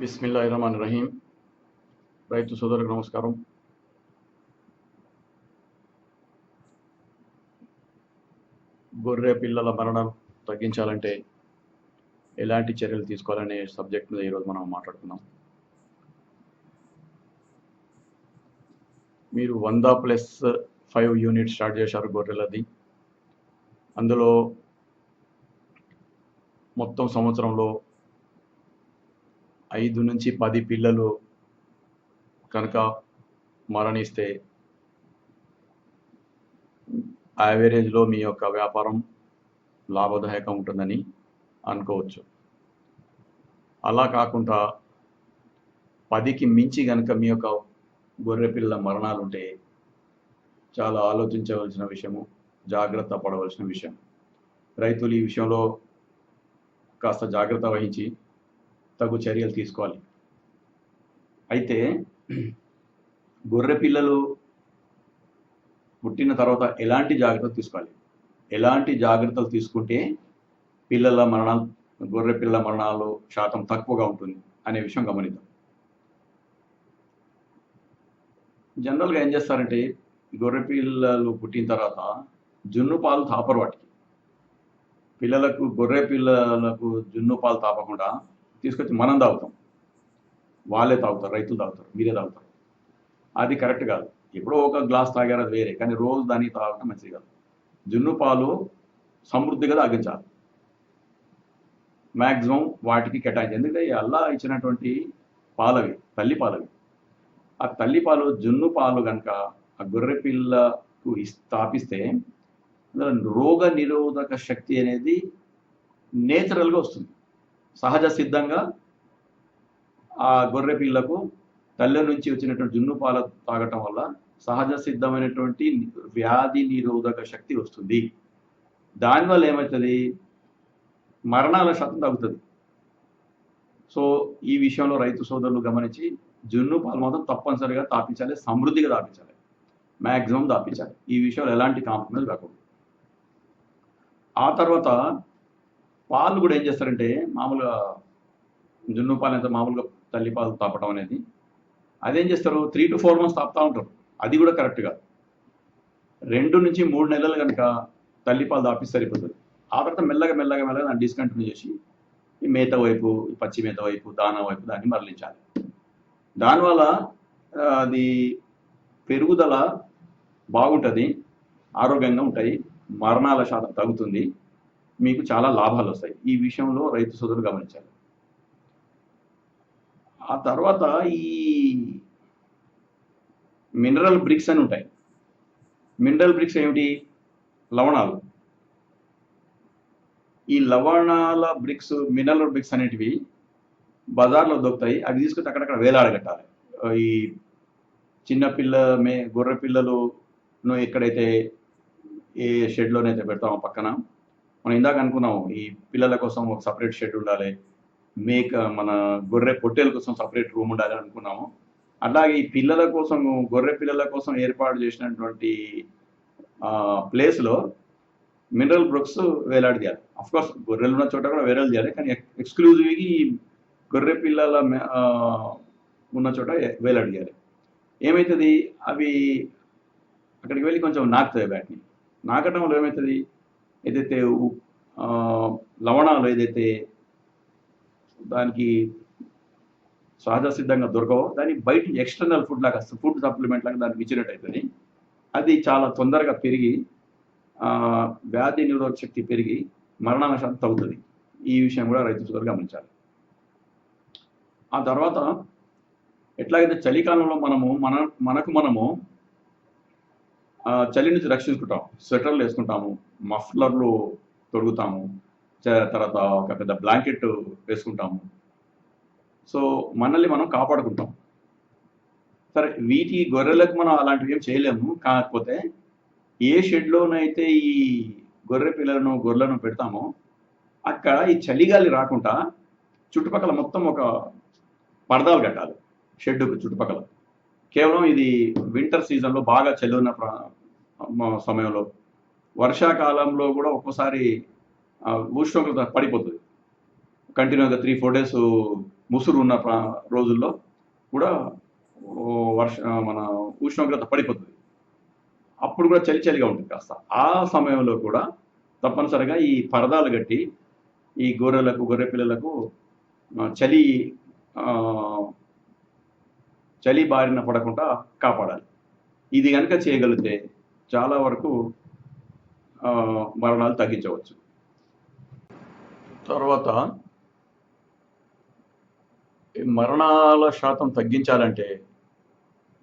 బిస్మిల్లాహిర్రహమానిర్రహీం. రైతు సోదరులకు నమస్కారం. గొర్రె పిల్లల మరణం తగ్గించాలంటే ఎలాంటి చర్యలు తీసుకోవాలనే సబ్జెక్ట్ మీద ఈరోజు మనం మాట్లాడుకుందాం. మీరు 100+5 యూనిట్ స్టార్ట్ చేశారు గొర్రెలది. అందులో మొత్తం సంవత్సరంలో 5 నుంచి 10 పిల్లలు కనుక మరణిస్తే యావరేజ్లో మీ యొక్క వ్యాపారం లాభదాయకం ఉంటుందని అనుకోవచ్చు. అలా కాకుండా 10కి మించి కనుక మీ యొక్క గొర్రె పిల్లల మరణాలు ఉంటే చాలా ఆలోచించవలసిన విషయము, జాగ్రత్త పడవలసిన విషయం. రైతులు ఈ విషయంలో కాస్త జాగ్రత్త వహించి తగు చర్యలు తీసుకోవాలి. అయితే గొర్రె పిల్లలు పుట్టిన తర్వాత ఎలాంటి జాగ్రత్తలు తీసుకోవాలి, ఎలాంటి జాగ్రత్తలు తీసుకుంటే గొర్రె పిల్లల మరణాలు శాతం తక్కువగా ఉంటుంది అనే విషయం గమనిద్దాం. జనరల్గా ఏం చేస్తారంటే గొర్రె పిల్లలు పుట్టిన తర్వాత జున్ను పాలు తాపరు వాటికి. గొర్రె పిల్లలకు జున్ను పాలు తాపకుండా తీసుకొచ్చి మనం తాగుతాం. వాళ్ళే తాగుతారు, రైతులు తాగుతారు, మీరే తాగుతారు. అది కరెక్ట్ కాదు. ఎప్పుడో ఒక గ్లాస్ తాగారు, అది వేరే, కానీ రోజు దాన్ని తాగడం మంచిది కాదు. జున్ను పాలు సమృద్ధిగా తాగించాలి. మ్యాక్సిమం వాటికి కేటాయించాలి. ఎందుకంటే అల్లా ఇచ్చినటువంటి పాలవి, తల్లి పాలవి. ఆ తల్లి పాలు, జున్ను పాలు కనుక ఆ గొర్రె పిల్లకు తాపిస్తే రోగ నిరోధక శక్తి అనేది నేచురల్గా వస్తుంది. సహజ సిద్ధంగా ఆ గొర్రె పిల్లకు తల్లి నుంచి వచ్చినటువంటి జున్ను పాలు తాగటం వల్ల సహజ సిద్ధమైనటువంటి వ్యాధి నిరోధక శక్తి వస్తుంది. దానివల్ల ఏమవుతుంది, మరణాల శాతం తగ్గుతుంది. సో ఈ విషయంలో రైతు సోదరులు గమనించి జున్ను పాలు మాత్రం తప్పనిసరిగా తాపించాలి, సమృద్ధిగా తాపించాలి, మ్యాక్సిమం తాపించాలి. ఈ విషయంలో ఎలాంటి కాంప్రమైజ్ కాకూడదు. ఆ తర్వాత పాలు కూడా ఏం చేస్తారంటే, మామూలుగా జున్ను పాలు ఎంత మామూలుగా తల్లి పాలు తాపడం అనేది, అదేం చేస్తారు 3 to 4 months తాపుతూ ఉంటారు. అది కూడా కరెక్ట్ కాదు. 2 నుంచి 3 నెలలు కనుక తల్లి పాలు తాపిస్తే సరిపోతుంది. ఆ తర్వాత మెల్లగా దాన్ని డిస్కంటిన్యూ చేసి ఈ మేత వైపు, పచ్చి మేత వైపు, దానా వైపు దాన్ని మరలించాలి. దానివల్ల అది పెరుగుదల బాగుంటుంది, ఆరోగ్యంగా ఉంటాయి, మరణాల శాతం తగ్గుతుంది, మీకు చాలా లాభాలు వస్తాయి. ఈ విషయంలో రైతు సోదరులు గమనించాలి. ఆ తర్వాత ఈ మినరల్ బ్రిక్స్ అని ఉంటాయి. మినరల్ బ్రిక్స్ ఏమిటి? లవణాలు. ఈ లవణాల బ్రిక్స్, మినరల్ బ్రిక్స్ అనేటివి బజార్లో దొరుకుతాయి. అవి తీసుకొచ్చి అక్కడక్కడ వేలాడగట్టాలి. ఈ గొర్రె పిల్లలను ఎక్కడైతే ఏ షెడ్లోనైతే పెడతామో పక్కన, మనం ఇందాక అనుకున్నాము ఈ పిల్లల కోసం ఒక సపరేట్ షెడ్ ఉండాలి, మన గొర్రె పొట్టేల కోసం సపరేట్ రూమ్ ఉండాలి అనుకున్నాము. అలాగే ఈ గొర్రె పిల్లల కోసం ఏర్పాటు చేసినటువంటి ప్లేస్లో మినరల్ బ్రిక్స్ వేలాడదీయాలి. అఫ్కోర్స్ గొర్రెలు ఉన్న చోట కూడా వేరేలు చేయాలి, కానీ ఎక్స్క్లూజివ్గా ఈ గొర్రె పిల్లల ఉన్న చోట వేలాడదీయాలి. ఏమవుతుంది, అవి అక్కడికి వెళ్ళి కొంచెం నాకుతాయి. వాటిని నాకటం వల్ల ఏమవుతుంది, ఏదైతే లవణాలు ఏదైతే దానికి సహజ సిద్ధంగా దొరకవో దాన్ని బయట ఎక్స్టర్నల్ ఫుడ్ సప్లిమెంట్ లాగా దానికి ఇచ్చినట్టు అవుతుంది. అది చాలా తొందరగా పెరిగి వ్యాధి నిరోధక శక్తి పెరిగి మరణాల శాతం తగ్గుతుంది. ఈ విషయం కూడా రైతు సోదరులు గమనించాలి. ఆ తర్వాత ఎట్లాగైతే చలికాలంలో మనము చలి నుంచి రక్షించుకుంటాం, స్వెటర్లు వేసుకుంటాము, మఫ్లర్లు తొడుగుతాము, తర్వాత ఒక పెద్ద బ్లాంకెట్ వేసుకుంటాము. సో మనల్ని మనం కాపాడుకుంటాం. సరే, గొర్రెలకు మనం అలాంటివి ఏం చేయలేము. కాకపోతే ఏ షెడ్లోనైతే ఈ గొర్రెలను పెడతామో అక్కడ ఈ చలిగాలి రాకుండా చుట్టుపక్కల మొత్తం ఒక పరదాలు కట్టాలి షెడ్డుకు చుట్టుపక్కల. కేవలం ఇది వింటర్ సీజన్లో బాగా చలి ఉన్న సమయంలో, వర్షాకాలంలో కూడా ఒక్కోసారి ఉష్ణోగ్రత పడిపోతుంది. కంటిన్యూగా 3-4 days ముసురు ఉన్న రోజుల్లో కూడా వర్ష మన ఉష్ణోగ్రత పడిపోతుంది. అప్పుడు కూడా చలి చలిగా ఉంటుంది కాస్త. ఆ సమయంలో కూడా తప్పనిసరిగా ఈ పరదాలు కట్టి ఈ గొర్రె పిల్లలకు చలి చలి బారిన పడకుండా కాపాడాలి. ఇది కనుక చేయగలిగితే చాలా వరకు మరణాలు తగ్గించవచ్చు. తర్వాత మరణాల శాతం తగ్గించాలంటే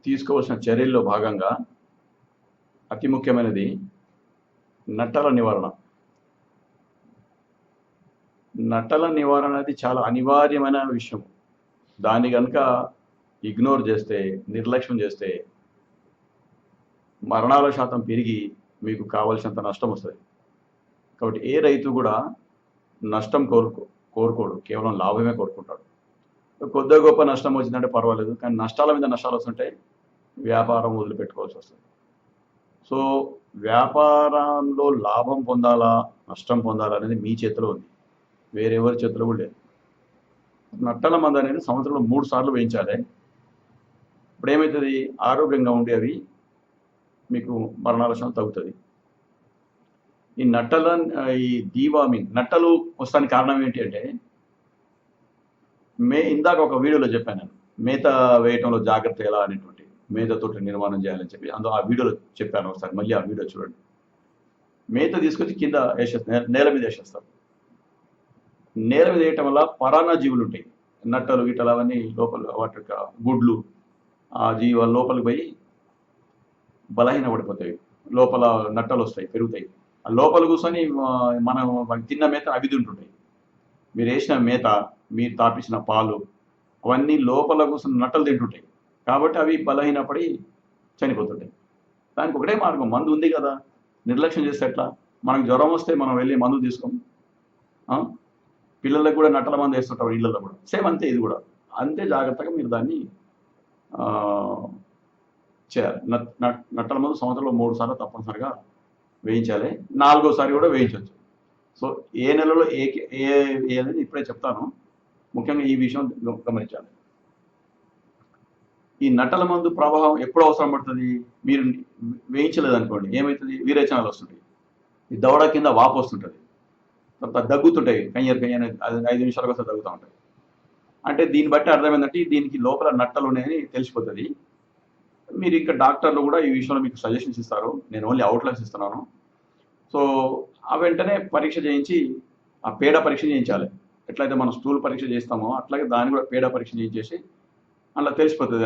తీసుకోవాల్సిన చర్యల్లో భాగంగా అతి ముఖ్యమైనది నట్టల నివారణ. నట్టల నివారణ అనేది చాలా అనివార్యమైన విషయం. దాన్ని కనుక ఇగ్నోర్ చేస్తే, నిర్లక్ష్యం చేస్తే మరణాల శాతం పెరిగి మీకు కావలసినంత నష్టం వస్తుంది. కాబట్టి ఏ రైతు కూడా నష్టం కోరుకోడు, కేవలం లాభమే కోరుకుంటాడు. కొద్దిగా గొప్ప నష్టం వచ్చిందంటే పర్వాలేదు, కానీ నష్టాల మీద నష్టాలు వస్తుంటే వ్యాపారం వదిలిపెట్టుకోవాల్సి వస్తుంది. సో వ్యాపారంలో లాభం పొందాలా, నష్టం పొందాలా అనేది మీ చేతిలో ఉంది, వేరెవరి చేతిలో కూడా లేదు. నట్టల మందు అనేది సంవత్సరంలో 3 సార్లు వేయించాలి. ఇప్పుడు ఏమవుతుంది, ఆరోగ్యంగా ఉండి అవి మీకు మరణాల శాతం తగ్గుతుంది. ఈ నట్టల ఈ డీవార్మింగ్, నట్టలు వస్తానికి కారణం ఏంటి అంటే, ఇందాక ఒక వీడియోలో చెప్పాను నేను, మేత వేయటంలో జాగ్రత్త ఎలా అనేటువంటి, మేతతో నిర్మాణం చేయాలని చెప్పి అందులో ఆ వీడియోలో చెప్పాను. ఒకసారి మళ్ళీ ఆ వీడియో చూడండి. మేత తీసుకొచ్చి కింద నేల మీద వేసేస్తారు. నేల మీద వేయటం వల్ల పరాన్న జీవులు ఉంటాయి, నట్టలు గిట్టలు అవన్నీ లోపల, వాటి యొక్క గుడ్లు ఆ జీవాలు లోపలికి పోయి బలహీన పడిపోతాయి, లోపల నట్టలు వస్తాయి, పెరుగుతాయి. ఆ లోపల కూర్చొని మనం తిన్న మేత అవి తింటుంటాయి. మీరు వేసిన మేత, మీరు తాపించిన పాలు అవన్నీ లోపల కూర్చొని నట్టలు తింటుంటాయి. కాబట్టి అవి బలహీనపడి చనిపోతుంటాయి. దానికి ఒకటే మార్గం, మందు ఉంది కదా. నిర్లక్ష్యం చేస్తే ఎట్లా? మనకు జ్వరం వస్తే మనం వెళ్ళి మందు తీసుకోం. పిల్లలకు కూడా నట్టల మందు వేస్తుంటారు ఇళ్ళల్లో కూడా, సేమ్ అంతే ఇది కూడా. అంతే జాగ్రత్తగా మీరు దాన్ని చేయాలి. నట్టల మందు సంవత్సరంలో 3 సార్లు తప్పనిసరిగా వేయించాలి. 4వ సారి కూడా వేయించవచ్చు. సో ఏ నెలలో ఏ అనేది ఇప్పుడే చెప్తాను. ముఖ్యంగా ఈ విషయం గమనించాలి. ఈ నట్టల మందు ప్రభావం ఎప్పుడు అవసరం పడుతుంది? మీరు వేయించలేదనుకోండి, ఏమవుతుంది, విరేచనాలు వస్తుంటాయి, ఈ దవడ కింద వాపు వస్తుంటుంది, తర్వాత దగ్గుతుంటాయి, కయ్యర్ 5 నిమిషాలకు వస్తే దగ్గుతూ ఉంటాయి. అంటే దీన్ని బట్టి అర్థమైందంటే దీనికి లోపల నట్టలు ఉన్నాయని తెలిసిపోతుంది. మీరు ఇంకా డాక్టర్లు కూడా ఈ విషయంలో మీకు సజెషన్స్ ఇస్తారు. నేను ఓన్లీ అవుట్లైన్స్ ఇస్తున్నాను. సో ఆ వెంటనే పరీక్ష చేయించి, ఆ పేడ పరీక్ష చేయించాలి. ఎట్లయితే మనం స్టూల్ పరీక్ష చేస్తామో అట్లాగే దాన్ని కూడా పేడ పరీక్ష చేయించేసి అలా తెలిసిపోతుంది,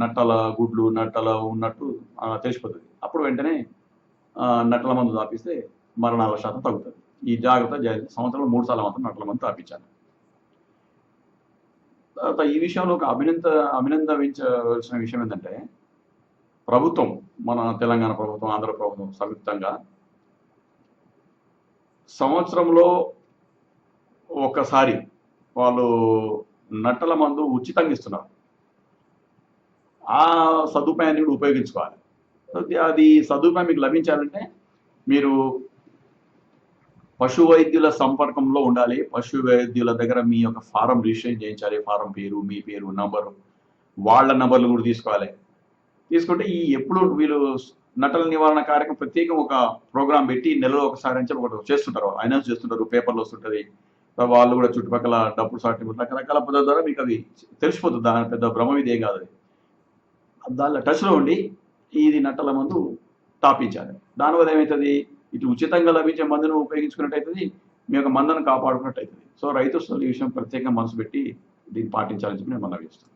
నట్టల గుడ్లు నట్టల ఉన్నట్టు తెలిసిపోతుంది. అప్పుడు వెంటనే నట్టల మందు తాపిస్తే మరణాల శాతం తగ్గుతుంది. ఈ జాగ్రత్త సంవత్సరంలో 3 సార్లు మాత్రం నట్టల మందు తాపించాలి. తర్వాత ఈ విషయంలో ఒక అభినందించవలసిన విషయం ఏంటంటే, ప్రభుత్వం, మన తెలంగాణ ప్రభుత్వం, ఆంధ్ర ప్రభుత్వం సంయుక్తంగా సంవత్సరంలో ఒకసారి వాళ్ళు నట్టల మందు ఉచితంగా ఇస్తున్నారు. ఆ సదుపాయాన్ని కూడా ఉపయోగించుకోవాలి. అది సదుపాయం మీకు లభించాలంటే మీరు పశు వైద్యుల సంపర్కంలో ఉండాలి. పశు వైద్యుల దగ్గర మీ యొక్క ఫారం రిజిస్ట్రేషన్ చేయించాలి. ఫారం పేరు, మీ పేరు, నంబరు, వాళ్ళ నంబర్లు కూడా తీసుకోవాలి. తీసుకుంటే ఎప్పుడు వీళ్ళు నట్టల నివారణ కార్యక్రమం ప్రత్యేకం ఒక ప్రోగ్రాం పెట్టి నెలలో ఒకసారి అని చెప్పి ఒకటి చేస్తుంటారు, అనౌన్స్ చేస్తుంటారు, పేపర్లో వస్తుంటుంది. వాళ్ళు కూడా చుట్టుపక్కల డబ్బులు సాటి రకరకాల పద్ధతుల ద్వారా మీకు అది తెలిసిపోతుంది. దాని పెద్ద భ్రమ ఇదే కాదు. అది దానిలో టచ్లో ఉండి ఇది నట్టల మందు తాపించాలి. దానివల్ల ఏమవుతుంది, ఇటు ఉచితంగా లభించే మందును ఉపయోగించుకున్నట్టు అవుతుంది, మీ యొక్క మందును కాపాడుకున్నట్టు అవుతుంది. సో రైతు ఈ విషయం ప్రత్యేకంగా మనసు పెట్టి దీన్ని పాటించాలని చెప్పి నేను మనవి చేస్తాను.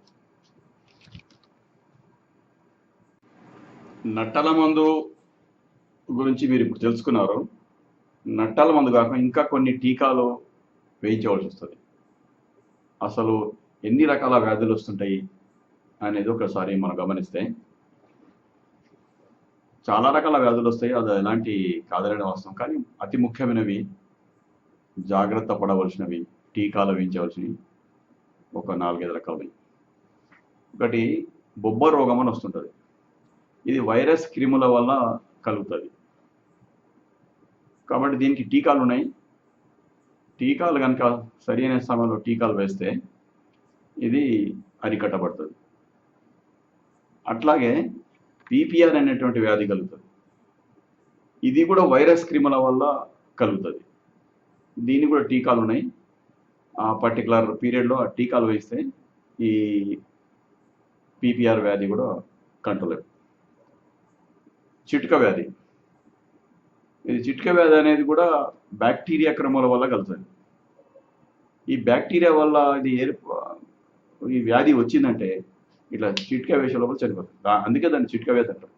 నట్టల మందు గురించి మీరు ఇప్పుడు తెలుసుకున్నారు. నట్టల మందు కాకుండా ఇంకా కొన్ని టీకాలు వేయించవలసి వస్తుంది. అసలు ఎన్ని రకాల వ్యాధులు వస్తుంటాయి అనేది ఒకసారి మనం గమనిస్తే చాలా రకాల వ్యాధులు వస్తాయి, అది ఎలాంటి కాదనే వాస్తవం. కానీ అతి ముఖ్యమైనవి, జాగ్రత్త పడవలసినవి, టీకాలు వేయించవలసినవి ఒక 4-5 రకాలు. ఒకటి బొబ్బ రోగం అని వస్తుంటుంది. ఇది వైరస్ క్రిముల వల్ల కలుగుతుంది. కాబట్టి దీనికి టీకాలు ఉన్నాయి. టీకాలు కనుక సరైన సమయంలో టీకాలు వేస్తే ఇది అరికట్టబడుతుంది. అట్లాగే పీపీఆర్ అనేటువంటి వ్యాధి కలుగుతుంది. ఇది కూడా వైరస్ క్రిముల వల్ల కలుగుతుంది. దీనికి కూడా టీకాలు ఉన్నాయి. ఆ పర్టికులర్ పీరియడ్లో ఆ టీకాలు వేస్తే ఈ పీపీఆర్ వ్యాధి కూడా కంట్రోల్ అవుతుంది. చిట్క వ్యాధి, ఇది చిట్క వ్యాధి అనేది కూడా బ్యాక్టీరియా క్రమాల వల్ల కలుగుతుంది. ఈ బ్యాక్టీరియా వల్ల ఇది ఈ వ్యాధి వచ్చిందంటే ఇట్లా చిట్కా వేసే లోపల చనిపోతుంది. అందుకే దాన్ని చిట్క వ్యాధి అంటారు.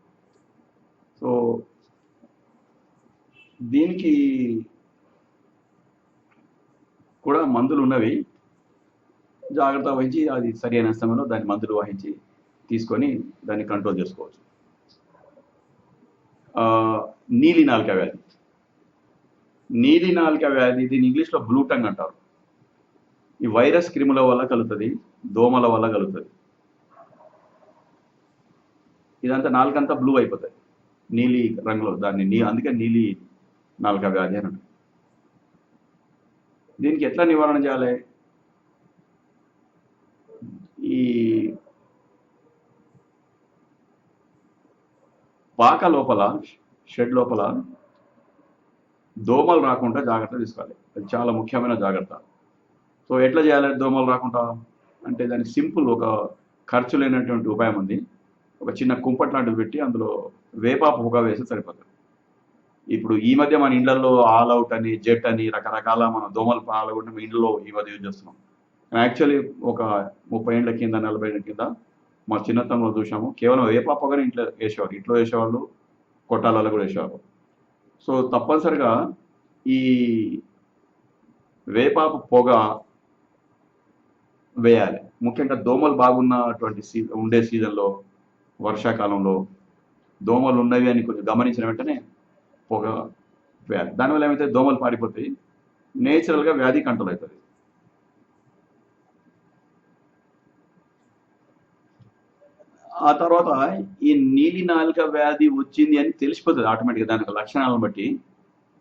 సో దీనికి కూడా మందులు ఉన్నవి. జాగ్రత్త వహించి అది సరైన సమయంలో దాని మందులు వహించి తీసుకొని దాన్ని కంట్రోల్ చేసుకోవచ్చు. నీలి నాలుక వ్యాధి, నీలి నాలుక వ్యాధి దీన్ని ఇంగ్లీష్లో బ్లూ టంగ్ అంటారు. ఈ వైరస్ క్రిముల వల్ల కలుగుతుంది, దోమల వల్ల కలుగుతుంది. ఇదంతా నాలుకంతా బ్లూ అయిపోతుంది, నీలి రంగులో. దాన్ని అందుకే నీలి నాలుక వ్యాధి అని అంటారు. దీనికి ఎట్లా నివారణ చేయాలి? ఈ పాక లోపల, షెడ్ లోపల దోమలు రాకుండా జాగ్రత్త తీసుకోవాలి. అది చాలా ముఖ్యమైన జాగ్రత్త. సో ఎట్లా చేయాలి దోమలు రాకుండా అంటే దానికి సింపుల్, ఒక ఖర్చు లేనటువంటి ఉపాయం ఉంది. ఒక చిన్న కుంపట్ లాంటిది పెట్టి అందులో వేపాకు పొగ వేసి సరిపోతుంది. ఇప్పుడు ఈ మధ్య మన ఇండ్లలో ఆల్ అవుట్ అని, జెట్ అని రకరకాల మన దోమలు పాల్గొంటే మన ఇంట్లో ఈ మధ్య యూజ్ చేస్తున్నాం. యాక్చువల్లీ ఒక 30 ఏళ్ళ కింద, 40 ఏళ్ళ కింద మా చిన్నతనంలో చూసాము, కేవలం వేపా పొగని ఇంట్లో వేసేవారు. ఇంట్లో వేసేవాళ్ళు, కొట్టాలలో కూడా వేసేవారు. సో తప్పనిసరిగా ఈ వేపాకు పొగ వేయాలి. ముఖ్యంగా దోమలు బాగున్నటువంటి ఉండే సీజన్లో, వర్షాకాలంలో దోమలు ఉన్నవి అని కొంచెం గమనించిన వెంటనే పొగ వేయాలి. దానివల్ల ఏమైతే దోమలు పారిపోతాయి, నేచురల్గా వ్యాధి కంట్రోల్ అవుతుంది. ఆ తర్వాత ఈ నీలి నాలుక వ్యాధి వచ్చింది అని తెలిసిపోతుంది ఆటోమేటిక్గా. దానికి లక్షణాలను బట్టి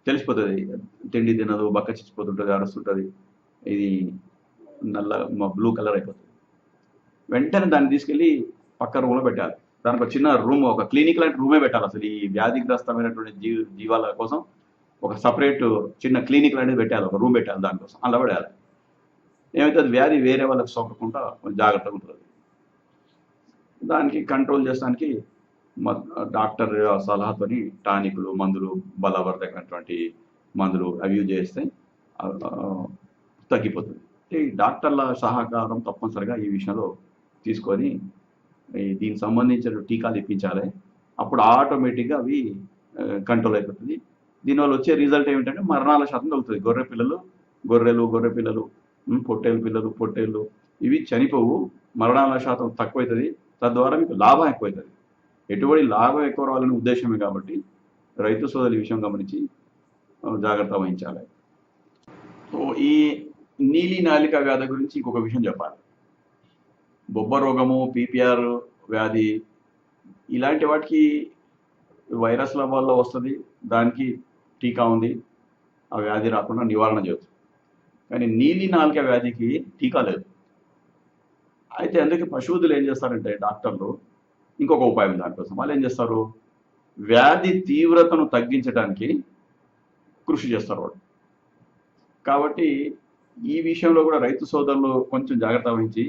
తెలిసిపోతుంది. తిండి తినదు, బక్క చిచ్చిపోతుంటుంది, అరుస్తుంటుంది, ఇది నల్ల బ్లూ కలర్ అయిపోతుంది. వెంటనే దాన్ని తీసుకెళ్ళి పక్క రూమ్లో పెట్టాలి. దానికి ఒక చిన్న రూమ్, ఒక క్లినిక్ లాంటి రూమే పెట్టాలి. అసలు ఈ వ్యాధిగ్రస్తమైనటువంటి జీవాల కోసం ఒక సపరేట్ చిన్న క్లినిక్ లాంటిది పెట్టాలి, ఒక రూమ్ పెట్టాలి దానికోసం. అలా పడేయాలి. ఏమైతే అది వ్యాధి వేరే వాళ్ళకి సోకకుండా జాగ్రత్తగా ఉంటుంది. దానికి కంట్రోల్ చేయడానికి డాక్టర్ సలహాతోని టానిక్లు, మందులు, బలవర్ధకమైనటువంటి మందులు అవి యూజ్ చేస్తే తగ్గిపోతుంది. ఈ డాక్టర్ల సహకారం తప్పనిసరిగా ఈ విషయంలో తీసుకొని దీనికి సంబంధించిన టీకాలు ఇప్పించాలి. అప్పుడు ఆటోమేటిక్గా అవి కంట్రోల్ అయిపోతుంది. దీనివల్ల వచ్చే రిజల్ట్ ఏమిటంటే మరణాల శాతం తగ్గుతుంది. గొర్రెలు, గొర్రె పిల్లలు, పొట్టేళ్ళు ఇవి చనిపోవు, మరణాల శాతం తక్కువవుతుంది. తద్వారా మీకు లాభం ఎక్కువవుతుంది. ఎటువంటి లాభం ఎక్కువ రావాలనే ఉద్దేశమే కాబట్టి రైతు సోదరులు ఈ విషయం గమనించి జాగ్రత్త వహించాలి. సో ఈ నీలి నాలిక వ్యాధి గురించి ఇంకొక విషయం చెప్పాలి. బొబ్బ రోగము, పీపీఆర్ వ్యాధి ఇలాంటి వాటికి వైరస్ల వల్ల వస్తుంది. దానికి టీకా ఉంది, ఆ వ్యాధి రాకుండా నివారణ చేయవచ్చు. కానీ నీలి నాలిక వ్యాధికి టీకా లేదు. అయితే అందుకే పశువులు ఏం చేస్తారంటే డాక్టర్లు ఇంకొక ఉపాయం దానికోసం వాళ్ళు ఏం చేస్తారు, వ్యాధి తీవ్రతను తగ్గించడానికి కృషి చేస్తారు వాళ్ళు. కాబట్టి ఈ విషయంలో కూడా రైతు సోదరులు కొంచెం జాగ్రత్త వహించి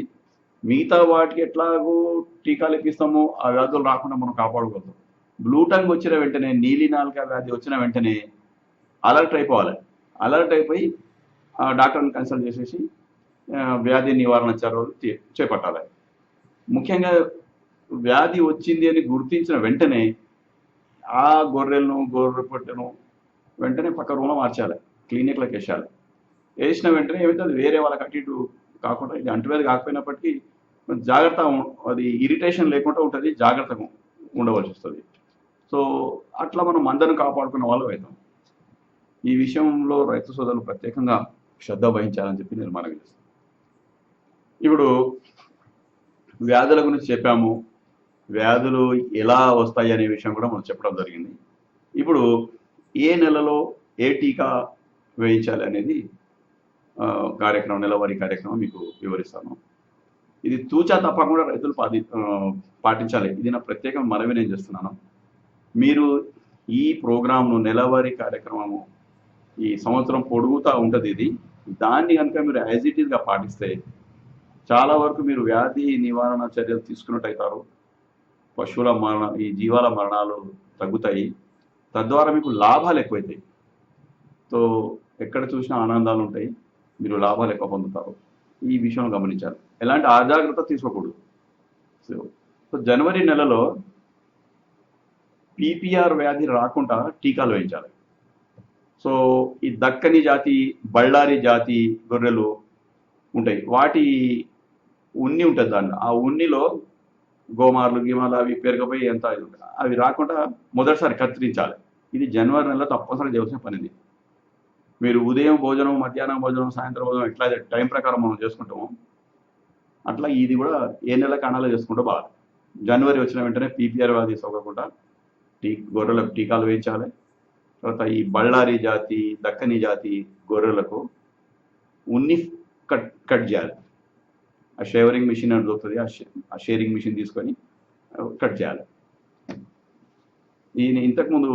మిగతా వాటికి ఎట్లాగో టీకాలు ఇప్పిస్తామో ఆ వ్యాధులు రాకుండా మనం కాపాడుకోగలుగుతాం. బ్లూ టంగ్ వచ్చిన వెంటనే, నీలి నాలుక వ్యాధి వచ్చిన వెంటనే అలర్ట్ అయిపోవాలి. అలర్ట్ అయిపోయి డాక్టర్ని కన్సల్ట్ చేసేసి వ్యాధి నివారణ చర్యలు చేపట్టాలి. ముఖ్యంగా వ్యాధి వచ్చింది అని గుర్తించిన వెంటనే ఆ గొర్రె పొట్టెను వెంటనే పక్క రూమ్లో మార్చాలి, క్లినిక్లోకి వేసాలి. వేసిన వెంటనే ఏమైతే అది వేరే వాళ్ళకి అటు ఇటు కాకుండా, ఇది అంటువ్యాధి కాకపోయినప్పటికీ జాగ్రత్త, అది ఇరిటేషన్ లేకుండా ఉంటుంది, జాగ్రత్తగా ఉండవలసి వస్తుంది. సో అట్లా మనం మందను కాపాడుకున్న వాళ్ళు అవుతాం. ఈ విషయంలో రైతు సోదరులు ప్రత్యేకంగా శ్రద్ధ వహించాలని చెప్పి నేను మనవి చేస్తాను. ఇప్పుడు వ్యాధుల గురించి చెప్పాము, వ్యాధులు ఎలా వస్తాయి అనే విషయం కూడా మనం చెప్పడం జరిగింది. ఇప్పుడు ఏ నెలలో ఏ టీకా వేయించాలి అనేది కార్యక్రమం, నెలవారీ కార్యక్రమం మీకు వివరిస్తాను. ఇది తూచా తప్పకుండా రైతులు పాటించాలి. ఇది నా ప్రత్యేక మనవి నేను చేస్తున్నాను. మీరు ఈ ప్రోగ్రామ్ను నెలవారీ కార్యక్రమము ఈ సంవత్సరం పొడుగుతా ఉంటుంది ఇది. దాన్ని కనుక మీరు యాజ్ ఇట్ ఈస్గా పాటిస్తే చాలా వరకు మీరు వ్యాధి నివారణ చర్యలు తీసుకున్నట్టు అవుతారు. పశువుల ఈ జీవాల మరణాలు తగ్గుతాయి. తద్వారా మీకు లాభాలు ఎక్కువైతాయి. సో ఎక్కడ చూసినా ఆనందాలు ఉంటాయి, మీరు లాభాలు ఎక్కువ పొందుతారు. ఈ విషయం గమనించాలి. ఎలాంటి అజాగ్రత్త తీసుకోకూడదు. సో జనవరి నెలలో పీపీఆర్ వ్యాధి రాకుండా టీకాలు వేయించాలి. సో ఈ దక్కని జాతి, బళ్ళారి జాతి గొర్రెలు ఉంటాయి, వాటి ఉన్ని ఉంటుంది. దాన్ని ఆ ఉన్నిలో గోమార్లు గీమాలు అవి పెరగపోయి ఎంత అవి రాకుండా మొదటిసారి కత్తిరించాలి. ఇది జనవరి నెలలో తప్పనిసరి చేయాల్సిన పనిది. మీరు ఉదయం భోజనం, మధ్యాహ్నం భోజనం, సాయంత్రం భోజనం ఎట్లా టైం ప్రకారం మనం చేసుకుంటాము, అట్లా ఇది కూడా ఏ నెల కాణాలో చేసుకుంటే బాగా. జనవరి వచ్చిన వెంటనే పీపీఆర్ వ్యాధి సోకకుండా గొర్రెలకు టీకాలు వేయించాలి. తర్వాత ఈ బళ్ళారి జాతి, దక్కని జాతి గొర్రెలకు ఉన్ని కట్ చేయాలి. ఆ షేవరింగ్ మిషన్ అని దొరుకుతుంది, ఆ షేరింగ్ మిషన్ తీసుకొని కట్ చేయాలి. ఈయన ఇంతకుముందు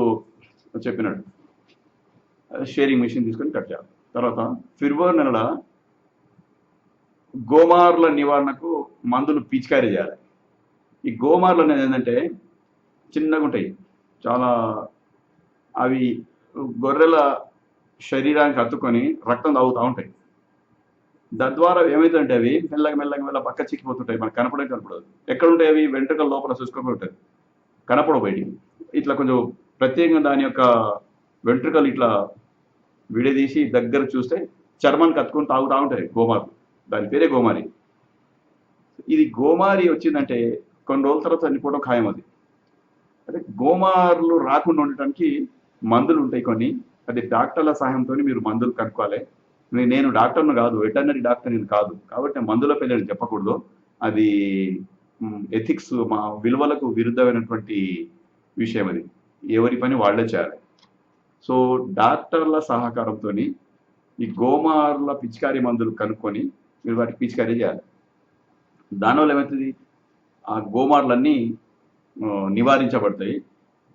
చెప్పినట్టు షేరింగ్ మిషన్ తీసుకొని కట్ చేయాలి. తర్వాత ఫిబ్రవరి నెల గోమార్ల నివారణకు మందులు పిచికారీ చేయాలి. ఈ గోమార్లు అనేది ఏంటంటే చిన్నగా ఉంటాయి చాలా, అవి గొర్రెల శరీరానికి అత్తుకొని రక్తం తాగుతూ ఉంటాయి. తద్వారా ఏమైతుందంటే అవి మెల్లగా పక్క చిక్కిపోతుంటాయి, మనకు కనపడదు. ఎక్కడ ఉంటాయి అవి? వెంట్రుకల లోపల చూసుకొని ఉంటాయి, కనపడవు బయటికి. ఇట్లా కొంచెం ప్రత్యేకంగా దాని యొక్క వెంట్రుకలు ఇట్లా విడదీసి దగ్గర చూస్తే చర్మాన్ని కత్తుకొని తాగుతూ ఉంటాయి గోమార్లు. దాని పేరే గోమారి. ఇది గోమారి వచ్చిందంటే కొన్ని రోజుల తర్వాత చనిపోవడం ఖాయం. అది అదే గోమార్లు రాకుండా ఉండటానికి మందులు ఉంటాయి కొన్ని. అది డాక్టర్ల సహాయంతో మీరు మందులు కనుక్కోవాలి. నేను డాక్టర్ను కాదు, వెటర్నరీ డాక్టర్ నేను కాదు, కాబట్టి మందుల పేర్లు చెప్పకూడదు. అది ఎథిక్స్, మా విలువలకు విరుద్ధమైనటువంటి విషయం. అది ఎవరి పని వాళ్ళే చేయాలి. సో డాక్టర్ల సహకారంతో ఈ గోమార్ల పిచికారీ మందులు కనుక్కొని మీరు వాటికి పిచికారీ చేయాలి. దానివల్ల ఏమవుతుంది? ఆ గోమార్లన్నీ నివారించబడతాయి.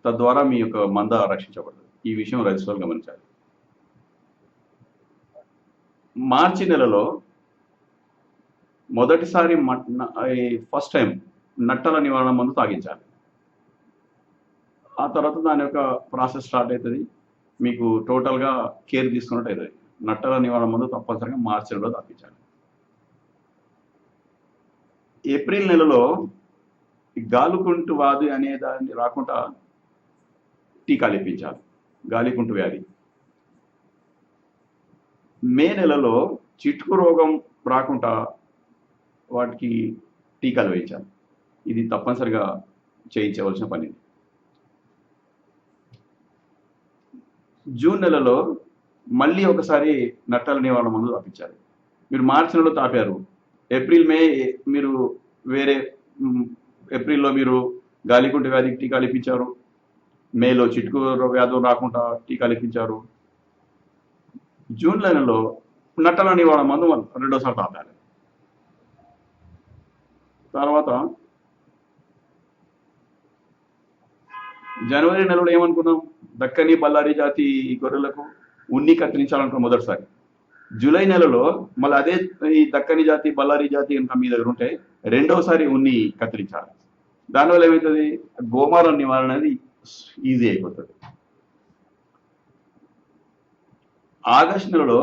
తద్వారా మీ యొక్క మంద రక్షించబడుతుంది. ఈ విషయం రైతులు గమనించాలి. మార్చి నెలలో మొదటిసారి ఫస్ట్ టైం నట్టల నివారణ మందు తాగించాలి. ఆ తర్వాత దాని యొక్క ప్రాసెస్ స్టార్ట్ అవుతుంది. మీకు టోటల్గా కేర్ తీసుకున్నట్టు అవుతుంది. నట్టల నివారణ మందు తప్పనిసరిగా మార్చి నెలలో తాగించాలి. ఏప్రిల్ నెలలో గాలికుంటు వ్యాధి అనే దాన్ని రాకుండా టీకాలు ఇప్పించాలి, గాలికుంటు వ్యాధి. మే నెలలో చిటుకు రోగం రాకుండా వాటికి టీకాలు వేయించాలి. ఇది తప్పనిసరిగా చేయించవలసిన పని. జూన్ నెలలో మళ్ళీ ఒకసారి నట్టల నివారణ మందు తాపించాలి. మీరు మార్చి నెలలో తాపారు, ఏప్రిల్ మే మీరు వేరే, ఏప్రిల్లో మీరు గాలికుంటు వ్యాధికి టీకాలు ఇప్పించారు, మేలో చిటుకు వ్యాధులు రాకుండా టీకాలు ఇప్పించారు. జూన్ నెలలో నట్టల నివారణ మందు రెండోసారి తాపాలి. తర్వాత జనవరి నెలలో ఏమనుకున్నాం? దక్కని బళ్ళారి జాతి గొర్రెలకు ఉన్ని కత్తిరించాలనుకున్నాం మొదటిసారి. జూలై నెలలో మళ్ళీ అదే ఈ దక్కని జాతి బళ్ళారి జాతి కనుక మీ దగ్గర ఉంటే రెండోసారి ఉన్ని కత్తిరించాలి. దానివల్ల ఏమవుతుంది? గోమార్ల నివారణ అనేది ఈజీ అయిపోతుంది. ఆగస్టు నెలలో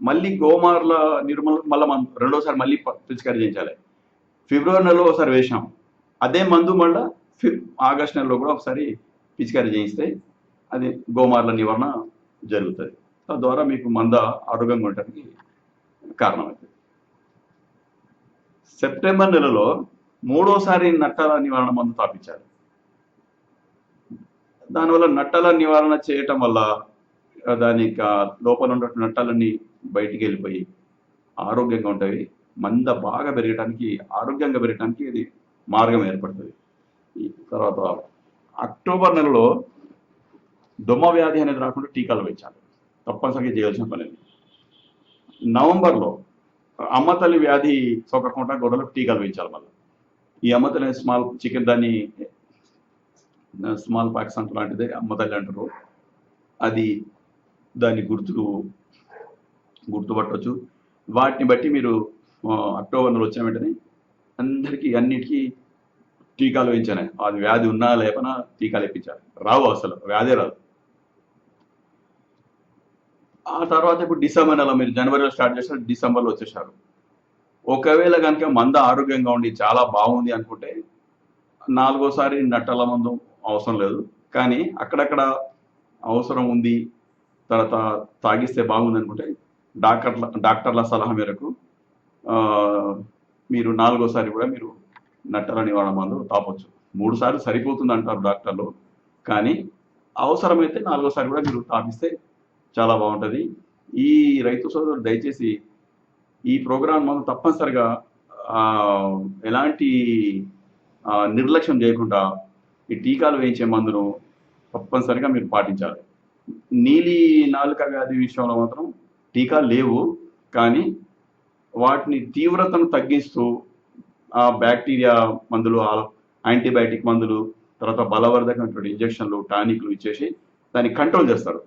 మళ్ళీ గోమార్ల నిర్మూలన మళ్ళీ మనం రెండోసారి మళ్ళీ పిచికారీ చేయించాలి. ఫిబ్రవరి నెలలో ఒకసారి వేసాం, అదే మందు మళ్ళీ ఆగస్టు నెలలో కూడా ఒకసారి పిచికారీ చేయిస్తే అది గోమార్ల నివారణ జరుగుతుంది. తద్వారా మీకు మంద ఆరోగ్యంగా ఉండటానికి కారణమవుతుంది. సెప్టెంబర్ నెలలో మూడోసారి నట్టల నివారణ మందు తాపించాలి. దానివల్ల నట్టల నివారణ చేయటం వల్ల దాని లోపల ఉన్న నట్టాలన్నీ బయటికి వెళ్ళిపోయి ఆరోగ్యంగా ఉంటాయి. మంద బాగా పెరగటానికి, ఆరోగ్యంగా పెరగటానికి ఇది మార్గం ఏర్పడుతుంది. తర్వాత అక్టోబర్ నెలలో దొమ్మ వ్యాధి అనేది రాకుండా టీకాలు వేయించాలి, తప్పనిసరిగా చేయాల్సిన పని. నవంబర్లో అమ్మ తల్లి వ్యాధి సోకకుండా గొర్రెలకు టీకాలు వేయించాలి మళ్ళీ. ఈ అమ్మ తల్లి స్మాల్ చికెన్ దాన్ని స్మాల్ పాక్స్ అంట లాంటిదే అమ్మ తల్లి అంటారు. అది దాని గుర్తుపట్టవచ్చు. వాటిని బట్టి మీరు అక్టోబర్ నెల వచ్చిన వెంటనే అందరికీ అన్నిటికీ టీకాలు వేయించాలి. అది వ్యాధి ఉన్నా లేపనా టీకాలు ఇప్పించాలి. రావు అసలు వ్యాధే రాదు. ఆ తర్వాత ఇప్పుడు డిసెంబర్ నెల మీరు జనవరిలో స్టార్ట్ చేసిన డిసెంబర్లో వచ్చేసారు. ఒకవేళ కనుక మంద ఆరోగ్యంగా ఉండి చాలా బాగుంది అనుకుంటే 4వ నట్టల మందు అవసరం లేదు. కానీ అక్కడక్కడ అవసరం ఉంది, తర్వాత తాగిస్తే బాగుంది అనుకుంటే డాక్టర్ల సలహా మేరకు మీరు 4వ కూడా మీరు నట్టల నివారణ మందు తాపొచ్చు. 3 సార్లు సరిపోతుంది అంటారు డాక్టర్లు. కానీ అవసరమైతే 4వ కూడా మీరు తాపిస్తే చాలా బాగుంటుంది. ఈ రైతు సోదరులు దయచేసి ఈ ప్రోగ్రాం మనం తప్పనిసరిగా ఎలాంటి నిర్లక్ష్యం చేయకుండా ఈ టీకాలు వేయించే మందును తప్పనిసరిగా మీరు పాటించాలి. నీలి నాలుక వ్యాధి విషయంలో మాత్రం టీకాలు లేవు, కానీ వాటిని తీవ్రతను తగ్గిస్తూ ఆ బ్యాక్టీరియా మందులు, యాంటీబయాటిక్ మందులు, తర్వాత బలవర్ధకమైనటువంటి ఇంజక్షన్లు, టానిక్లు ఇచ్చేసి దాన్ని కంట్రోల్ చేస్తారు.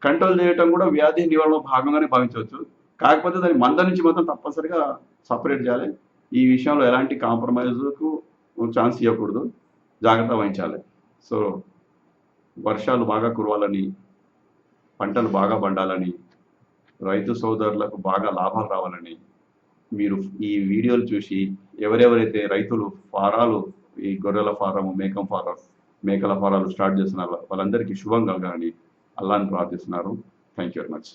కంట్రోల్ చేయటం కూడా వ్యాధి నివారణలో భాగంగానే భావించవచ్చు. కాకపోతే దాని మంద నుంచి మాత్రం తప్పనిసరిగా సపరేట్ చేయాలి. ఈ విషయంలో ఎలాంటి కాంప్రమైజ్కు ఛాన్స్ ఇవ్వకూడదు, జాగ్రత్త వహించాలి. సో వర్షాలు బాగా కురవాలని, పంటలు బాగా పండాలని, రైతు సోదరులకు బాగా లాభాలు రావాలని మీరు ఈ వీడియోలు చూసి ఎవరెవరైతే రైతులు ఫారాలు, ఈ గొర్రెల ఫారం, మేకల ఫారాలు స్టార్ట్ చేస్తున్నారు వాళ్ళందరికీ శుభం కలగాలని అల్లాహ్ని ప్రార్థిస్తున్నారు. Thank you very much.